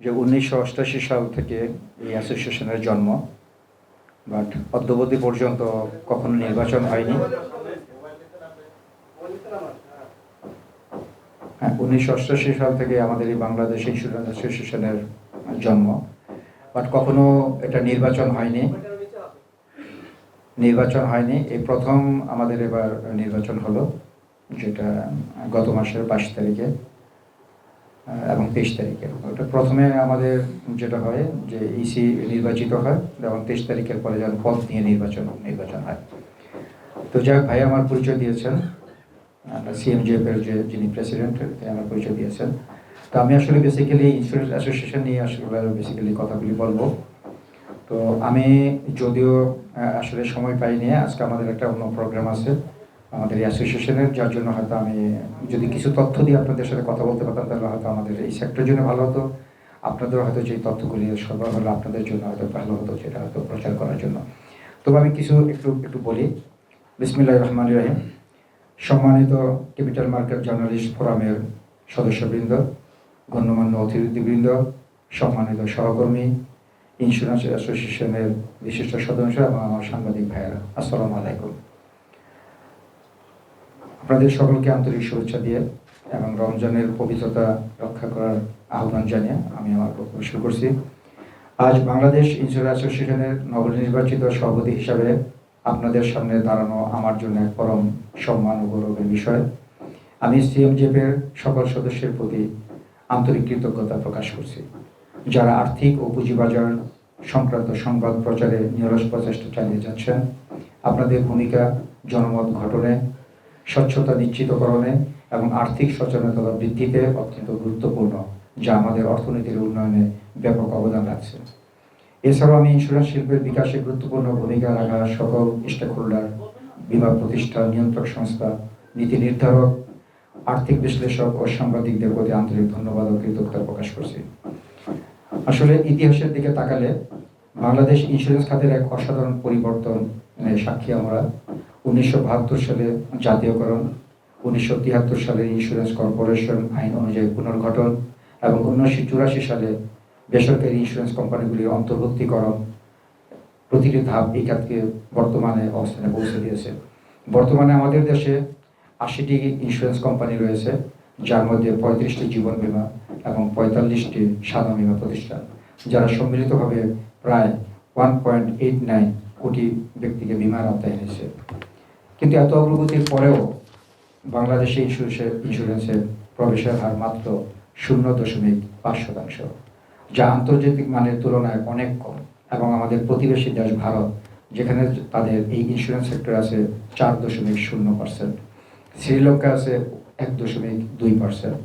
যে ১৯৮৮ সাল থেকে এই অ্যাসোসিয়েশনের জন্ম, বাট অদ্যাবধি পর্যন্ত কখনো নির্বাচন হয়নি। হ্যাঁ, ১৯৮৮ সাল থেকে আমাদের এই বাংলাদেশ ইন্স্যুরেন্স অ্যাসোসিয়েশনের জন্ম, বাট কখনো এটা নির্বাচন হয়নি। এই প্রথম আমাদের এবার নির্বাচন হলো, যেটা গত মাসের 22 তারিখে এবং 23 তারিখে। ওটা প্রথমে আমাদের যেটা হয় যে ইসি নির্বাচিত হয় এবং 23 তারিখের পরে যেন পদ নিয়ে নির্বাচন হয়। তো যাই হোক, ভাই আমার পরিচয় দিয়েছেন, সিএমজিএফ এর যিনি প্রেসিডেন্ট, আমার পরিচয় দিয়েছেন। তো আমি আসলে বেসিক্যালি ইন্স্যুরেন্স অ্যাসোসিয়েশন নিয়ে আসলে কথাগুলি বলবো। তো আমি যদিও আসলে সময় পাইনি, আজকে আমাদের একটা অন্য প্রোগ্রাম আছে আমাদের এই অ্যাসোসিয়েশনের, যার জন্য হয়তো আমি যদি কিছু তথ্য দিয়ে আপনাদের সাথে কথা বলতে পারতাম তাহলে হয়তো আমাদের এই সেক্টরের জন্য ভালো হতো, আপনাদের হয়তো যে তথ্যগুলি সরবরাহ হলো আপনাদের জন্য হয়তো ভালো হতো, সেটা হয়তো প্রচার করার জন্য। তবে আমি কিছু একটু বলি। বিসমিল্লাহির রহমানির রহিম। সম্মানিত ক্যাপিটাল মার্কেট জার্নালিস্ট ফোরামের সদস্যবৃন্দ, গণ্যমান্য অতিথিবৃন্দ, সম্মানিত সহকর্মী, ইন্স্যুরেন্স অ্যাসোসিয়েশনের বিশিষ্ট সদস্য এবং আমার সাংবাদিক ভাইয়েরা, আসসালামু আলাইকুম। আপনাদের সকলকে আন্তরিক শুভেচ্ছা দিয়ে এবং রমজানের পবিত্রতা রক্ষা করার আহ্বান জানিয়ে আমি আমার বক্তব্য শুরু করছি। আজ বাংলাদেশ ইন্স্যুরেন্স অ্যাসোসিয়েশনের নবনির্বাচিত সভাপতি হিসাবে আপনাদের সামনে দাঁড়ানো আমার জন্য এক পরম সম্মান ও গৌরবের বিষয়। আমি সিএমজিএফের সকল সদস্যের প্রতি আন্তরিক কৃতজ্ঞতা প্রকাশ করছি, যারা আর্থিক ও পুঁজিবাজার সংক্রান্ত সংবাদ প্রচারে নিরলস প্রচেষ্টা চালিয়ে যাচ্ছেন। আপনাদের ভূমিকা জনমত গঠনে, স্বচ্ছতা নিশ্চিতকরণে এবং আর্থিক সচেতনতা বৃদ্ধিতে অত্যন্ত গুরুত্বপূর্ণ, যা আমাদের অর্থনীতির উন্নয়নে ব্যাপক অবদান রাখছে। এছাড়াও আমি ইন্স্যুরেন্স শিল্পের বিকাশে গুরুত্বপূর্ণ ভূমিকা রাখা সকল স্টেক হোল্ডার, বীমা প্রতিষ্ঠান, নিয়ন্ত্রক সংস্থা, নীতি নির্ধারক, আর্থিক বিশ্লেষক ও সাংবাদিকদের প্রতি আন্তরিক ধন্যবাদ ও কৃতজ্ঞতা প্রকাশ করছি। আসলে ইতিহাসের দিকে তাকালে বাংলাদেশ ইন্স্যুরেন্স খাতের এক অসাধারণ পরিবর্তনের সাক্ষী আমরা। ১৯৭২ সালে জাতীয়করণ, ১৯৭৩ সালে ইন্স্যুরেন্স কর্পোরেশন আইন অনুযায়ী পুনর্গঠন এবং ১৯৮৪ সালে বেসরকারি ইন্স্যুরেন্স কোম্পানিগুলির অন্তর্ভুক্তিকরণ, প্রতিটি ধাপ এই খাতকে বর্তমানে অবস্থানে পৌঁছে দিয়েছে। বর্তমানে আমাদের দেশে ৮০টি ইন্স্যুরেন্স কোম্পানি রয়েছে, যার মধ্যে ৩৫টি জীবন বীমা এবং ৪৫টি সাধারণ বীমা প্রতিষ্ঠান, যারা সম্মিলিতভাবে প্রায় 1.89 কোটি ব্যক্তিকে বীমার আওতায় এনেছে। কিন্তু এত অগ্রগতির পরেও বাংলাদেশে ইন্স্যুরেন্সের প্রবেশের হার মাত্র 0.৫%, যা আন্তর্জাতিক মানের তুলনায় অনেক কম। এবং আমাদের প্রতিবেশী দেশ ভারত, যেখানে তাদের এই ইন্স্যুরেন্স সেক্টর আছে 4.0%, শ্রীলঙ্কা আছে 1.2%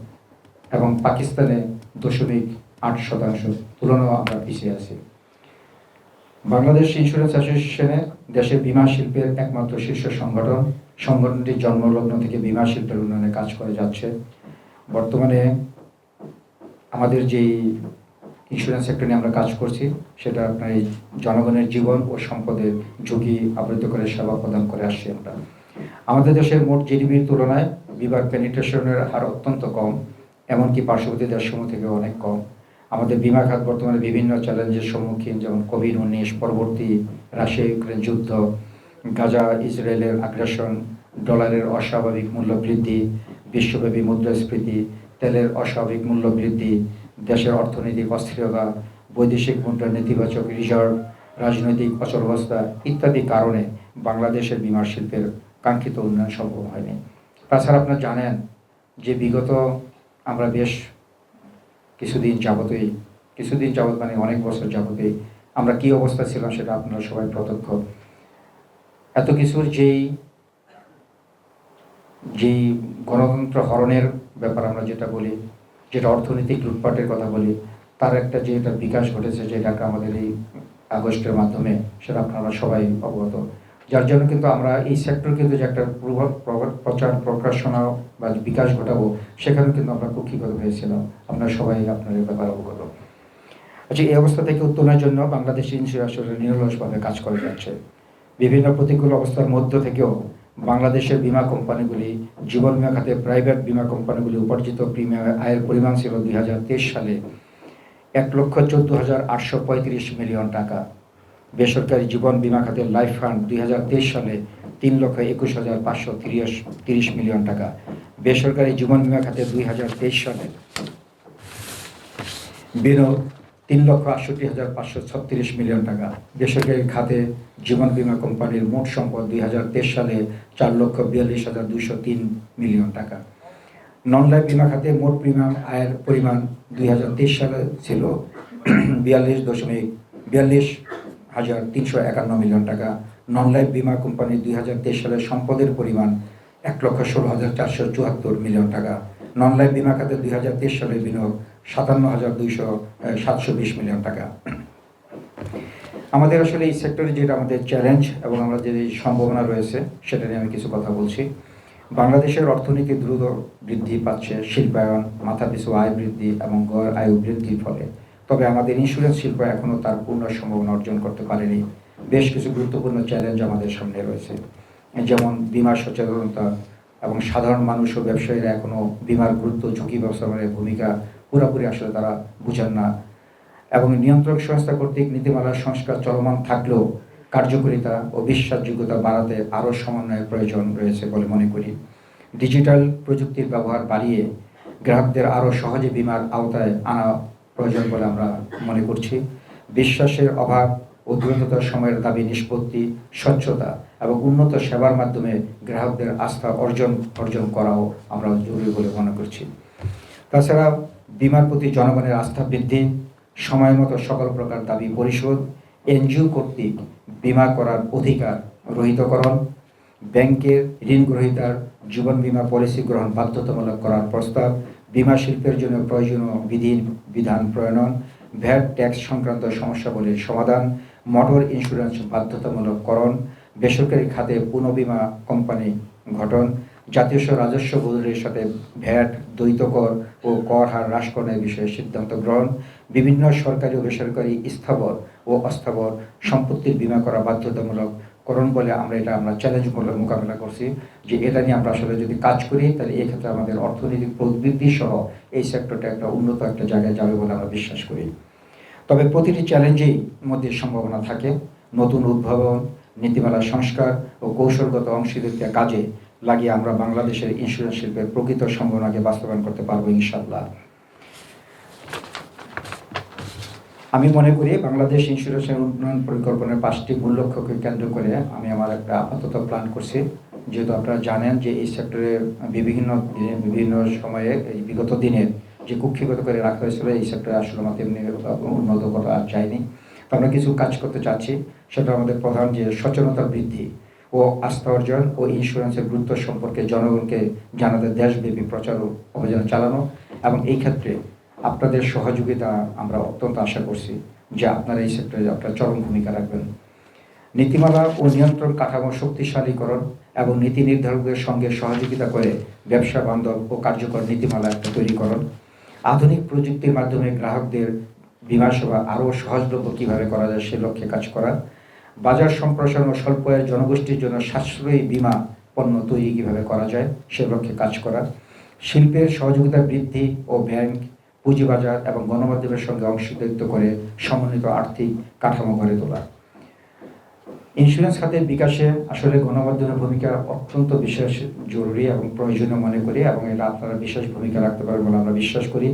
এবং পাকিস্তানে 0.8%, তুলনাও আমরা পিছিয়ে আছি। বাংলাদেশ ইন্স্যুরেন্স অ্যাসোসিয়েশনে দেশের বীমা শিল্পের একমাত্র শীর্ষ সংগঠন। সংগঠনটি জন্মলগ্ন থেকে বীমা শিল্পের উন্নয়নে কাজ করে যাচ্ছে। বর্তমানে আমাদের যেই ইন্স্যুরেন্স সেক্টর নিয়ে আমরা কাজ করছি, সেটা আপনার এই জনগণের জীবন ও সম্পদের ঝুঁকি আবৃত করে সেবা প্রদান করে আসছি আমরা। আমাদের দেশের মোট জিডিপির তুলনায় বীমার পেনিট্রেশনের হার অত্যন্ত কম, এমনকি পার্শ্ববর্তী দেশসমূহ থেকে অনেক কম। আমাদের বীমা খাত বর্তমানে বিভিন্ন চ্যালেঞ্জের সম্মুখীন, যেমন কোভিড-19 পরবর্তী রাশিয়া ইউক্রেন যুদ্ধ, গাজা ইসরায়েলের আগ্রাসন, ডলারের অস্বাভাবিক মূল্য বৃদ্ধি, বিশ্বব্যাপী মুদ্রাস্ফীতি, তেলের অস্বাভাবিক মূল্য বৃদ্ধি, দেশের অর্থনৈতিক অস্থিরতা, বৈদেশিক মুদ্রার নেতিবাচক রিজার্ভ, রাজনৈতিক অচলাবস্থা ইত্যাদি কারণে বাংলাদেশের বীমা শিল্পের কাঙ্ক্ষিত উন্নয়ন সম্ভব হয়নি। তাছাড়া আপনারা জানেন যে বিগত আমরা বেশ কিছুদিন যাবত মানে অনেক বছর যাবতই আমরা কি অবস্থা ছিলাম সেটা আপনারা সবাই প্রত্যক্ষ। এত কিছুর যেই গণতন্ত্র হরণের ব্যাপার আমরা যেটা বলি, যেটা অর্থনৈতিক লুটপাটের কথা বলি, তার একটা যে এটা বিকাশ ঘটেছে, যেটাকে আমাদের এই আগস্টের মাধ্যমে, সেটা আপনারা সবাই অবগত। যার জন্য কিন্তু আমরা এই সেক্টর কিন্তু যে একটা প্রচার প্রকাশনা বা বিকাশ ঘটাবো, সেখানেও কিন্তু আমরা কুক্ষিগত হয়েছিলাম। আপনারা সবাই আপনার এই ব্যাপারে অবগত। আচ্ছা, এই অবস্থা থেকে উত্তরণের জন্য বাংলাদেশ ইন্স্যুরেন্স নিরলসভাবে কাজ করে যাচ্ছে। বিভিন্ন প্রতিকূল অবস্থার মধ্য থেকেও বাংলাদেশের বীমা কোম্পানিগুলি, জীবন বীমা খাতে প্রাইভেট বীমা কোম্পানিগুলি উপার্জিত প্রিমিয়াম আয়ের পরিমাণ ছিল 2023 সালে 1,14,835 টাকা। বেসরকারি জীবন বীমা খাতের লাইফ ফান্ড 2023 সালে 3,21,530 টাকা। বেসরকারি জীবন বীমা খাতে 2023 সালে বিনিয়োগ 3,68,536 টাকা। বেসরকারি খাতে জীবন বীমা কোম্পানির মোট সম্পদ 2023 সালে 4,42,203 টাকা। নন লাইফ বীমা খাতে মোট প্রিমিয়াম আয়ের পরিমাণ 2023 সালে ছিল 42,351 টাকা। নন লাইফ বীমা কোম্পানি 2023 সালে সম্পদের পরিমাণ 1,16,474 টাকা। নন লাইফ বীমা খাতে 2023 সালে বিনিয়োগ 57,720 টাকা। আমাদের আসলে এই সেক্টরে যেটা আমাদের চ্যালেঞ্জ এবং আমরা যে সম্ভাবনা রয়েছে সেটা নিয়ে আমি কিছু কথা বলছি। বাংলাদেশের অর্থনীতি দ্রুত বৃদ্ধি পাচ্ছে শিল্পায়ন, মাথাপিছু আয় বৃদ্ধি এবং গড় আয়ু বৃদ্ধির ফলে। তবে আমাদের ইন্স্যুরেন্স শিল্প এখনও তার পূর্ণ সম্ভাবনা অর্জন করতে পারেনি। বেশ কিছু গুরুত্বপূর্ণ চ্যালেঞ্জ আমাদের সামনে রয়েছে, যেমন বীমা সচেতনতা এবং সাধারণ মানুষ ও ব্যবসায়ীরা এখনও বীমার গুরুত্ব, ঝুঁকি ব্যবস্থাপনার ভূমিকা পুরোপুরি আসলে তারা বুঝেন না এবং নিয়ন্ত্রক সংস্থা কর্তৃক নীতিমালার সংস্কার চলমান থাকলেও কার্যকারিতা ও বিশ্বাসযোগ্যতা বাড়াতে আরও সমন্বয়ের প্রয়োজন রয়েছে বলে মনে করি। ডিজিটাল প্রযুক্তির ব্যবহার বাড়িয়ে গ্রাহকদের আরও সহজে বীমার আওতায় আনা প্রয়োজন বলে আমরা মনে করছি। বিশ্বাসের অভাব ও দ্রুততার সময়ের দাবি নিষ্পত্তি, স্বচ্ছতা এবং উন্নত সেবার মাধ্যমে গ্রাহকদের আস্থা অর্জন করাও আমরা জরুরি বলে মনে করছি। তাছাড়া বীমার প্রতি জনগণের আস্থা বৃদ্ধি, সময় মতো সকল প্রকার দাবি পরিশোধ, এনজিও কর্তৃক বীমা করার অধিকার রহিতকরণ, ব্যাংকের ঋণ গ্রহীতার জীবন বীমা পলিসি গ্রহণ বাধ্যতামূলক করার প্রস্তাব, বীমা শিল্পের জন্য প্রয়োজনীয় বিধান প্রণয়ন, ভ্যাট ট্যাক্স সংক্রান্ত সমস্যাগুলির সমাধান, মোটর ইন্স্যুরেন্স বাধ্যতামূলককরণ, বেসরকারি খাতে পুনঃবীমা কোম্পানি গঠন, জাতীয় রাজস্ব বোর্ডের সাথে ভ্যাট, দ্বৈত কর ও কর হার হ্রাসকরণের বিষয়ে সিদ্ধান্ত গ্রহণ, বিভিন্ন সরকারি ও বেসরকারি স্থাবর ও অস্থাবর সম্পত্তির বীমা করা বাধ্যতামূলককরণ বলে আমরা চ্যালেঞ্জ বলে মোকাবেলা করছি যে এটা নিয়ে আমরা আসলে যদি কাজ করি তাহলে এই ক্ষেত্রে আমাদের অর্থনৈতিক প্রবৃদ্ধি সহ এই সেক্টরটা একটা উন্নত একটা জায়গায় যাবে বলে আমরা বিশ্বাস করি। তবে প্রতিটি চ্যালেঞ্জেই মধ্যে সম্ভাবনা থাকে। নতুন উদ্ভাবন, নীতিমালা সংস্কার ও কৌশলগত অংশীদারিত্ব কাজে লাগিয়ে আমরা বাংলাদেশের ইন্স্যুরেন্স শিল্পের প্রকৃত সম্ভাবনাকে বাস্তবায়ন করতে পারবো ইনশাআল্লাহ। আমি মনে করি বাংলাদেশ ইন্স্যুরেন্সের উন্নয়ন পরিকল্পনার 5টি মূল লক্ষ্যকে কেন্দ্র করে আমি আমার একটা আপাতত প্ল্যান করছি। যেহেতু আপনারা জানেন যে এই সেক্টরে বিভিন্ন সময়ে বিগত দিনে যে কুক্ষিগত করে রাখা হয়েছিল এই সেক্টরে আসলে আমাদের এমনি উন্নত করা যায়নি। তো আমরা কিছু কাজ করতে চাচ্ছি। সেটা আমাদের প্রধান যে সচেতনতা বৃদ্ধি ও আস্থা অর্জন ও ইন্স্যুরেন্সের গুরুত্ব সম্পর্কে জনগণকে জানাতে দেশব্যাপী প্রচার অভিযান চালানো এবং এই ক্ষেত্রে আপনাদের সহযোগিতা আমরা অত্যন্ত আশা করছি যে আপনারা এই সেক্টরে আপনারা চরম ভূমিকা রাখবেন। নীতিমালা ও নিয়ন্ত্রণ কাঠামো শক্তিশালীকরণ এবং নীতি নির্ধারকদের সঙ্গে সহযোগিতা করে ব্যবসা বান্ধব ও কার্যকর নীতিমালা তৈরিকরণ, আধুনিক প্রযুক্তির মাধ্যমে গ্রাহকদের বীমা সেবা আরও সহজলভ্য কীভাবে করা যায় সে লক্ষ্যে কাজ করা, বাজার সম্প্রসারণ ও স্বল্প আয়ের জনগোষ্ঠীর জন্য সাশ্রয়ী বীমা পণ্য তৈরি কীভাবে করা যায় সে লক্ষ্যে কাজ করা, শিল্পের সহযোগিতা বৃদ্ধি ও ব্যাংক, পুঁজিবাজার এবং গণমাধ্যমের সঙ্গে অংশীদারিত্ব করে সমন্বিত আর্থিক কাঠামো গড়ে তোলা। ইন্স্যুরেন্স খাতের বিকাশে আসলে গণমাধ্যমের ভূমিকা অত্যন্ত বিশেষ জরুরি এবং প্রয়োজনীয় মনে করি এবং এটা আপনারা বিশেষ ভূমিকা রাখতে পারবেন বলে আমরা বিশ্বাস করি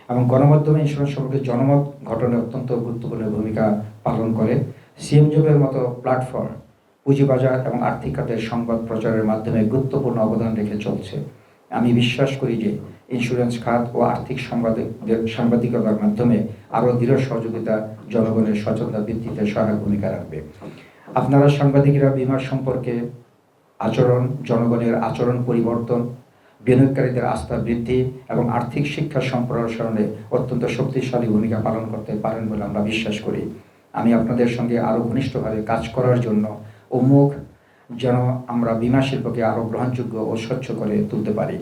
এবং গণমাধ্যমে ইন্স্যুরেন্স সম্পর্কে জনমত গঠনে অত্যন্ত গুরুত্বপূর্ণ ভূমিকা পালন করে। সিএমজবের মতো প্ল্যাটফর্ম পুঁজিবাজার এবং আর্থিক খাতের সংবাদ প্রচারের মাধ্যমে গুরুত্বপূর্ণ অবদান রেখে চলছে। আমি বিশ্বাস করি যে ইন্স্যুরেন্স খাত ও আর্থিক সাংবাদিকতার মাধ্যমে আরও দৃঢ় সহযোগিতা জনগণের সচেতনতা বৃদ্ধিতে সহায়ক ভূমিকা রাখবে। আপনারা সাংবাদিকরা বীমা সম্পর্কে আচরণ, জনগণের আচরণ পরিবর্তন, বিনিয়োগকারীদের আস্থা বৃদ্ধি এবং আর্থিক শিক্ষা সম্প্রসারণে অত্যন্ত শক্তিশালী ভূমিকা পালন করতে পারেন বলে আমরা বিশ্বাস করি। আমি আপনাদের সঙ্গে আরও ঘনিষ্ঠভাবে কাজ করার জন্য উন্মুখ, যেন আমরা বীমা শিল্পকে আরও গ্রহণযোগ্য ও স্বচ্ছ করে তুলতে পারি।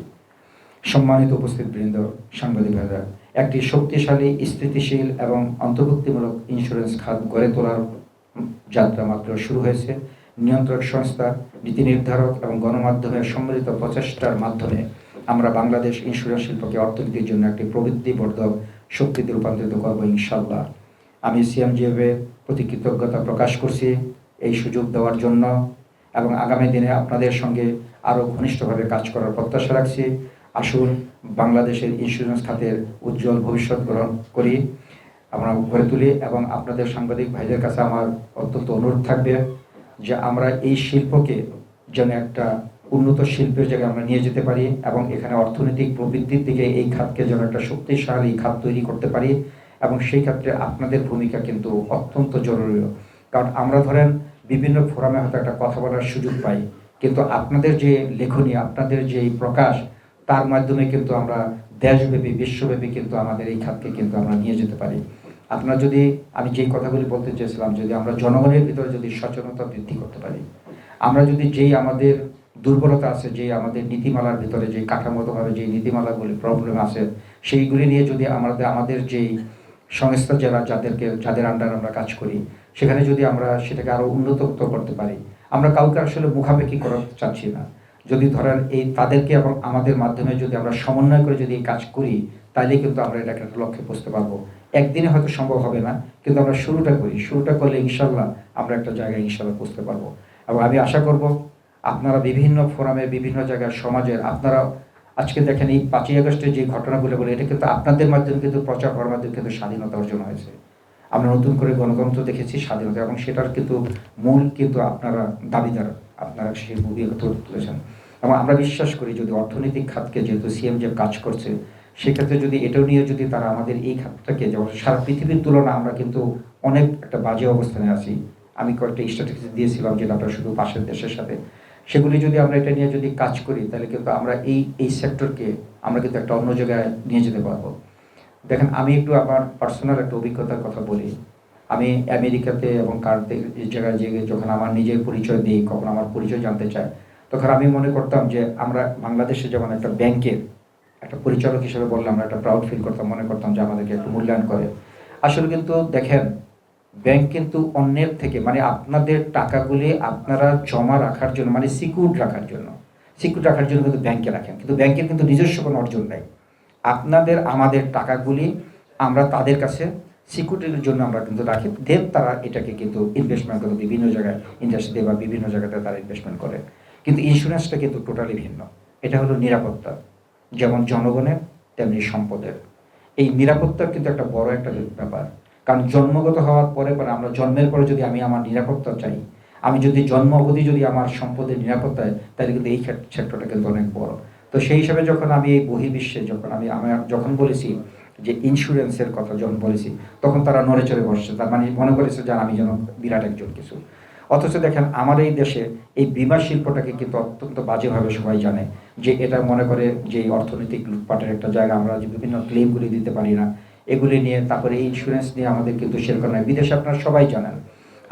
সম্মানিত উপস্থিত বৃন্দ, সাংবাদিক ভাইরা, একটি শক্তিশালী, স্থিতিশীল এবং অন্তর্ভুক্তিমূলক ইন্স্যুরেন্স খাত গড়ে তোলার যাত্রা মাত্র শুরু হয়েছে। নিয়ন্ত্রক সংস্থা, নীতি নির্ধারক এবং গণমাধ্যমের সম্মিলিত প্রচেষ্টার মাধ্যমে আমরা বাংলাদেশ ইন্স্যুরেন্স শিল্পকে অর্থনীতির জন্য একটি প্রবৃদ্ধিবর্ধক শক্তিতে রূপান্তরিত করবো ইনশাল্লাহ। আমি সিএমজিএফের প্রতি কৃতজ্ঞতা প্রকাশ করছি এই সুযোগ দেওয়ার জন্য, এবং আগামী দিনে আপনাদের সঙ্গে আরও ঘনিষ্ঠভাবে কাজ করার প্রত্যাশা রাখছি। আসুন বাংলাদেশের ইন্স্যুরেন্স খাতের উজ্জ্বল ভবিষ্যৎ গ্রহণ করি, আমরা গড়ে তুলি। এবং আপনাদের সাংবাদিক ভাইদের কাছে আমার অত্যন্ত অনুরোধ থাকবে যে আমরা এই শিল্পকে যেন একটা উন্নত শিল্পের জায়গায় আমরা নিয়ে যেতে পারি, এবং এখানে অর্থনৈতিক প্রবৃদ্ধির দিকে এই খাতকে যেন একটা শক্তিশালী খাত তৈরি করতে পারি। এবং সেই ক্ষেত্রে আপনাদের ভূমিকা কিন্তু অত্যন্ত জরুরি। কারণ আমরা ধরেন বিভিন্ন ফোরামে হয়তো একটা কথা বলার সুযোগ পাই, কিন্তু আপনাদের যে লেখনী, আপনাদের যে প্রকাশ, তার মাধ্যমে কিন্তু আমরা দেশব্যাপী বিশ্বব্যাপী কিন্তু আমাদের এই খাতকে কিন্তু আমরা নিয়ে যেতে পারি। আপনারা যদি, আমি যেই কথাগুলি বলতে চেয়েছিলাম, যদি আমরা জনগণের ভিতরে যদি সচেতনতা বৃদ্ধি করতে পারি, আমরা যদি যেই আমাদের দুর্বলতা আছে, যে আমাদের নীতিমালার ভিতরে যে কাঠামোগতভাবে যে নীতিমালাগুলি প্রবলেম আছে, সেইগুলি নিয়ে যদি আমাদের যেই সংস্থা যাদের আন্ডার আমরা কাজ করি, সেখানে যদি আমরা সেটাকে আরও উন্নত করতে পারি। আমরা কাউকে আসলে মুখাপেক্ষি করতে চাচ্ছি না। যদি ধরেন এই তাদেরকে এবং আমাদের মাধ্যমে যদি আমরা সমন্বয় করে যদি এই কাজ করি, তাহলে কিন্তু আমরা এটাকে একটা লক্ষ্যে পৌঁছতে পারবো। একদিনে হয়তো সম্ভব হবে না, কিন্তু আমরা শুরুটা করলে ইনশাল্লাহ আমরা একটা জায়গায় ইনশাল্লাহ পৌঁছতে পারবো। এবং আমি আশা করব আপনারা বিভিন্ন ফোরামে, বিভিন্ন জায়গায় সমাজের, আপনারা আজকে দেখেন এই 5ই আগস্টের যে ঘটনাগুলো বলে, এটা কিন্তু আপনাদের মাধ্যমে কিন্তু প্রচার হওয়ার মাধ্যমে কিন্তু স্বাধীনতা অর্জন হয়েছে। আমরা নতুন করে গণতন্ত্র দেখেছি, স্বাধীনতা, এবং সেটার কিন্তু মূল কিন্তু আপনারা দাবিদার, আপনারা সেই ভূমিকা তুলেছেন। এবং আমরা বিশ্বাস করি যদি অর্থনৈতিক খাতকে, যেহেতু সিএমজিএফ কাজ করছে, সেক্ষেত্রে যদি এটাও নিয়ে যদি তারা আমাদের এই খাতটাকে, যেমন সারা পৃথিবীর তুলনা আমরা কিন্তু অনেক একটা বাজে অবস্থানে আছি। আমি কয়েকটা স্ট্যাটিস্টিক্স দিয়েছিলাম যেটা আমরা শুধু পাশের দেশের সাথে, সেগুলি যদি আমরা এটা নিয়ে যদি কাজ করি, তাহলে কিন্তু আমরা এই সেক্টরকে আমরা কিন্তু একটা অন্য জায়গায় নিয়ে যেতে পারবো। দেখেন, আমি একটু আমার পার্সোনাল একটা অভিজ্ঞতার কথা বলি। আমি আমেরিকাতে এবং কার্ডে এই জায়গায় যখন আমার নিজের পরিচয় দিই, কখন আমার পরিচয় জানতে চায়, তখন আমি মনে করতাম যে আমরা বাংলাদেশে যেমন একটা ব্যাংকের একটা পরিচালক হিসেবে বললে আমরা একটা প্রাউড ফিল করতাম, মনে করতাম যে আমাদেরকে একটু মূল্যায়ন করে। আসলে কিন্তু দেখেন, ব্যাংক কিন্তু অন্যের থেকে, মানে আপনাদের টাকাগুলি আপনারা জমা রাখার জন্য, মানে সিকিউর রাখার জন্য কিন্তু ব্যাংকে রাখেন, কিন্তু ব্যাংকের কিন্তু নিজস্ব কোনো অর্জন নেই। আমাদের টাকাগুলি আমরা তাদের কাছে সিকিউরিটির জন্য আমরা কিন্তু রাখি, দেন তারা এটাকে কিন্তু ইনভেস্টমেন্ট করে বিভিন্ন জায়গায়, ইন্ডাস্ট্রিতে বা বিভিন্ন জায়গাতে তারা ইনভেস্টমেন্ট করে। কিন্তু ইন্স্যুরেন্সটা কিন্তু টোটালি ভিন্ন। এটা হলো নিরাপত্তা, যেমন জনগণের তেমনি সম্পদের। এই নিরাপত্তার কিন্তু একটা বড় একটা ব্যাপার। কারণ জন্মগত হওয়ার পরে আমরা জন্মের পরে যদি আমি আমার নিরাপত্তা চাই, আমি যদি জন্ম অবধি যদি আমার সম্পদের নিরাপত্তায়, তাহলে কিন্তু এই সেক্টরটা কিন্তু অনেক বড়। তো সেই হিসাবে যখন আমি এই বহির্বিশ্বে যখন বলেছি যে ইন্স্যুরেন্সের কথা যখন বলেছি, তখন তারা নড়ে চড়ে বসছে, তার মানে মনে করেছে যে আমি যেন বিরাট একজন কিছু। অথচ দেখেন, আমার এই দেশে এই বীমা শিল্পটাকে কিন্তু অত্যন্ত বাজেভাবে সবাই জানে, যে এটা মনে করে যে অর্থনৈতিক লুটপাটের একটা জায়গা, আমরা যে বিভিন্ন ক্লেমগুলি দিতে পারি না, এগুলি নিয়ে, তারপরে এই ইন্স্যুরেন্স নিয়ে আমাদের কিন্তু সেরকম নয়। বিদেশে আপনারা সবাই জানেন,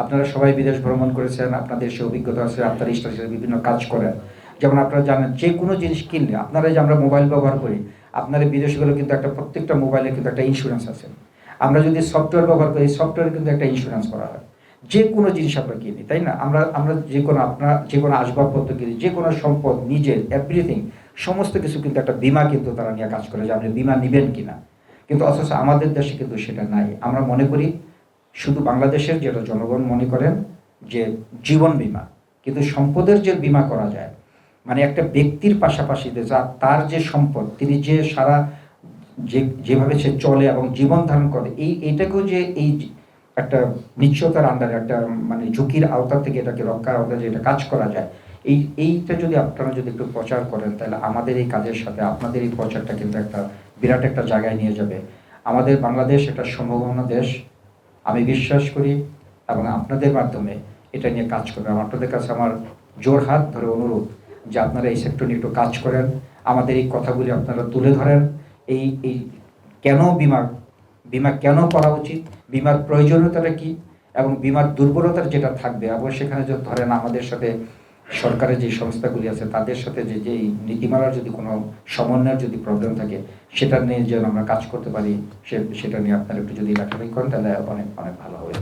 আপনারা সবাই বিদেশ ভ্রমণ করেছেন, আপনাদের সে অভিজ্ঞতা আছে, আপনারা স্টাডিতে বিভিন্ন কাজ করেন। যেমন আপনারা জানেন, যে কোনো জিনিস কিনলে, আপনারা যে আমরা মোবাইল ব্যবহার করি, আপনারা বিদেশে গেলে কিন্তু একটা প্রত্যেকটা মোবাইলে কিন্তু একটা ইন্স্যুরেন্স আছে। আমরা যদি সফটওয়্যার ব্যবহার করি, সফটওয়্যারে কিন্তু একটা ইন্স্যুরেন্স করা হয়। যে কোনো জিনিস আমরা কিনি, তাই না? আমরা যে কোনো আসবাবপত্র কিনি, যে কোনো সম্পদ, নিজের এভরিথিং, সমস্ত কিছু কিন্তু একটা বীমা কিন্তু তারা নিয়ে কাজ করে, যে আপনি বীমা নেবেন কিনা। কিন্তু অথচ আমাদের দেশে কিন্তু সেটা নাই। আমরা মনে করি শুধু বাংলাদেশের যেটা জনগণ মনে করেন যে জীবন বীমা, কিন্তু সম্পদের যে বীমা করা যায়, মানে একটা ব্যক্তির পাশাপাশি তার যে সম্পদ, তিনি যে যেভাবে সে চলে এবং জীবন ধারণ করে, এইটাকেও যে এই একটা নিশ্চয়তার আন্ডারে, একটা মানে ঝুঁকির আওতা থেকে এটাকে রক্ষার আওতায় যে এটা কাজ করা যায়, এইটা যদি আপনারা যদি একটু প্রচার করেন, তাহলে আমাদের এই কাজের সাথে আপনাদের এই প্রচারটা কিন্তু একটা বিরাট একটা জায়গায় নিয়ে যাবে। আমাদের বাংলাদেশ একটা সম্ভাবনা দেশ, আমি বিশ্বাস করি, এবং আপনাদের মাধ্যমে এটা নিয়ে কাজ করবে। আপনাদের কাছে আমার জোর হাত ধরে অনুরোধ যে আপনারা এই সেক্টর নিয়ে একটু কাজ করেন, আমাদের এই কথাগুলি আপনারা তুলে ধরেন। এই কেন বিমা কেন করা উচিত, বিমার প্রয়োজনীয়তাটা কি, এবং বিমার দুর্বলতার যেটা থাকবে, এবং সেখানে যদি ধরেন আমাদের সাথে সরকারের যে সংস্থাগুলি আছে, তাদের সাথে যে নীতিমালার যদি কোনো সমন্বয়ের যদি প্রবলেম থাকে, সেটা নিয়ে যেন আমরা কাজ করতে পারি, সেটা নিয়ে আপনারা একটু যদি লেখালেখি করেন, তাহলে অনেক অনেক ভালো হবে।